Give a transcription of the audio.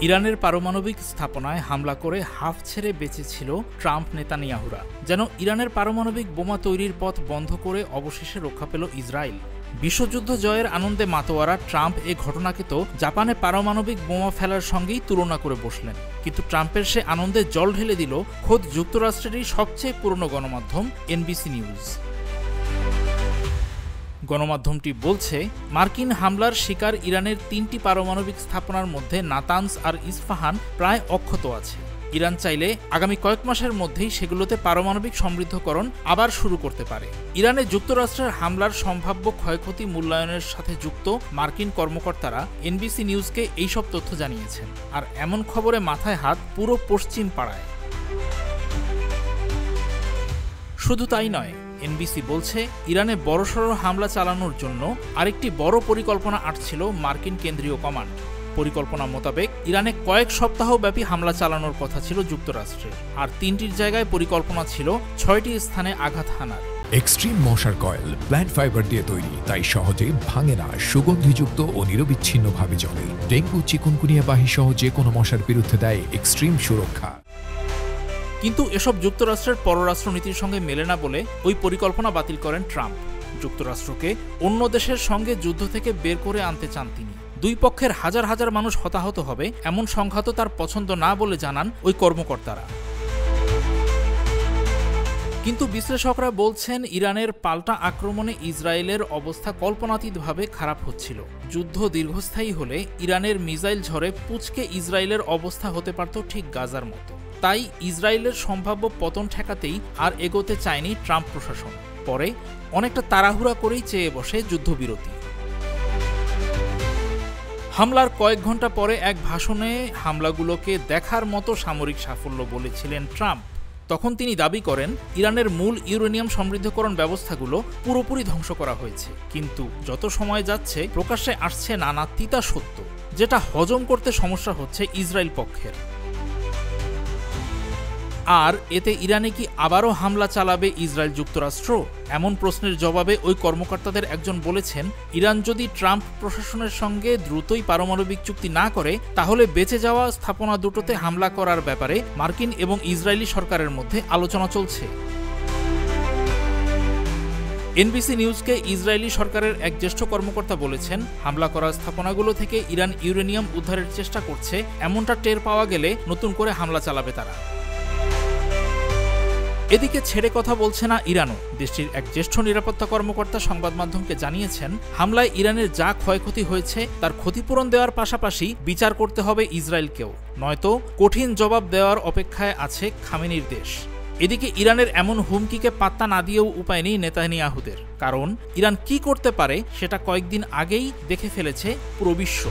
ইরানের পারমাণবিক স্থাপনায় হামলা করে হাফ ছেড়ে বেঁচেছিল ট্রাম্প নেতানিয়াহুরা, যেন ইরানের পারমাণবিক বোমা তৈরির পথ বন্ধ করে অবশেষে রক্ষা পেল ইসরায়েল। বিশ্বযুদ্ধ জয়ের আনন্দে মাতোয়ারা ট্রাম্প এ ঘটনাকে তো জাপানে পারমাণবিক বোমা ফেলার সঙ্গেই তুলনা করে বসলেন। কিন্তু ট্রাম্পের সে আনন্দে জল ঢেলে দিল খোদ যুক্তরাষ্ট্রেরই সবচেয়ে পুরনো গণমাধ্যম এনবিসি নিউজ। গণমাধ্যমটি বলছে, মার্কিন হামলার শিকার ইরানের ৩টি পারমাণবিক স্থাপনার মধ্যে নাতানজ আর ইস্পাহান প্রায় অক্ষত আছে। ইরান চাইলে আগামী কয়েক মাসের মধ্যেই সেগুলোতে পারমাণবিক সমৃদ্ধকরণ আবার শুরু করতে পারে। ইরানে যুক্তরাষ্ট্রের হামলার সম্ভাব্য ক্ষয়ক্ষতি মূল্যায়নের সাথে যুক্ত মার্কিন কর্মকর্তারা এনবিসি নিউজকে এইসব তথ্য জানিয়েছেন। আর এমন খবরে মাথায় হাত পুরো পশ্চিম পাড়ায়। শুধু তাই নয়, এনবিসি বলছে ইরানে বড়সড় হামলা চালানোর জন্য আরেকটি বড় পরিকল্পনা আঁটছিল মার্কিন কেন্দ্রীয় কমান্ড। পরিকল্পনা মোতাবেক ইরানে কয়েক সপ্তাহব্যাপী হামলা চালানোর কথা ছিল যুক্তরাষ্ট্রের, আর ৩টির জায়গায় পরিকল্পনা ছিল ৬টি স্থানে আঘাত হানার। এক্সট্রিম মশার কয়েল প্ল্যান্ট ফাইবার দিয়ে তৈরি, তাই সহজে ভাঙে না, সুগন্ধিযুক্ত ও নিরবিচ্ছিন্নভাবে জ্বলে। ডেঙ্গু, চিকুনগুনিয়া বাহি সহ যে কোনো মশার বিরুদ্ধে দেয় এক্সট্রিম সুরক্ষা। কিন্তু এসব যুক্তরাষ্ট্রের পররাষ্ট্রনীতির সঙ্গে মেলে না বলে ওই পরিকল্পনা বাতিল করেন ট্রাম্প। যুক্তরাষ্ট্রকে অন্য দেশের সঙ্গে যুদ্ধ থেকে বের করে আনতে চান তিনি। দুই পক্ষের হাজার হাজার মানুষ হতাহত হবে এমন সংঘাত তার পছন্দ না বলে জানান ওই কর্মকর্তারা। কিন্তু বিশ্লেষকরা বলছেন, ইরানের পাল্টা আক্রমণে ইসরায়েলের অবস্থা কল্পনাতীতভাবে খারাপ হচ্ছিল। যুদ্ধ দীর্ঘস্থায়ী হলে ইরানের মিসাইল ঝড়ে পুঁচকে ইসরায়েলের অবস্থা হতে পারত ঠিক গাজার মতো। তাই ইসরায়েলের সম্ভাব্য পতন ঠেকাতেই আর এগোতে চায়নি ট্রাম্প প্রশাসন। পরে অনেকটা তাড়াহুড়া করেই চেয়ে বসে যুদ্ধবিরতি। হামলার কয়েক ঘন্টা পরে এক ভাষণে হামলাগুলোকে দেখার মতো সামরিক সাফল্য বলেছিলেন ট্রাম্প। তখন তিনি দাবি করেন, ইরানের মূল ইউরেনিয়াম সমৃদ্ধকরণ ব্যবস্থাগুলো পুরোপুরি ধ্বংস করা হয়েছে। কিন্তু যত সময় যাচ্ছে প্রকাশ্যে আসছে নানা তিতা সত্য, যেটা হজম করতে সমস্যা হচ্ছে ইসরায়েল পক্ষের। আর এতে ইরানে কি আবারও হামলা চালাবে ইসরায়েল যুক্তরাষ্ট্র? এমন প্রশ্নের জবাবে ওই কর্মকর্তাদের একজন বলেছেন, ইরান যদি ট্রাম্প প্রশাসনের সঙ্গে দ্রুতই পারমাণবিক চুক্তি না করে, তাহলে বেঁচে যাওয়া স্থাপনা দুটোতে হামলা করার ব্যাপারে মার্কিন এবং ইসরায়েলি সরকারের মধ্যে আলোচনা চলছে। এনবিসি নিউজকে ইসরায়েলি সরকারের এক জ্যেষ্ঠ কর্মকর্তা বলেছেন, হামলা করা স্থাপনাগুলো থেকে ইরান ইউরেনিয়াম উদ্ধারের চেষ্টা করছে, এমনটা টের পাওয়া গেলে নতুন করে হামলা চালাবে তারা। এদিকে ছেড়ে কথা বলছে না ইরানও। দেশটির এক জ্যেষ্ঠ নিরাপত্তা কর্মকর্তা সংবাদ মাধ্যমকে জানিয়েছেন, হামলায় ইরানের যা ক্ষয়ক্ষতি হয়েছে তার ক্ষতিপূরণ দেওয়ার পাশাপাশি বিচার করতে হবে ইসরায়েলকেও, নয়তো কঠিন জবাব দেওয়ার অপেক্ষায় আছে খামেনির দেশ। এদিকে ইরানের এমন হুমকিকে পাত্তা না দিয়েও উপায় নেই নেতানিয়াহুদের, কারণ ইরান কি করতে পারে সেটা কয়েকদিন আগেই দেখে ফেলেছে পুরো বিশ্ব।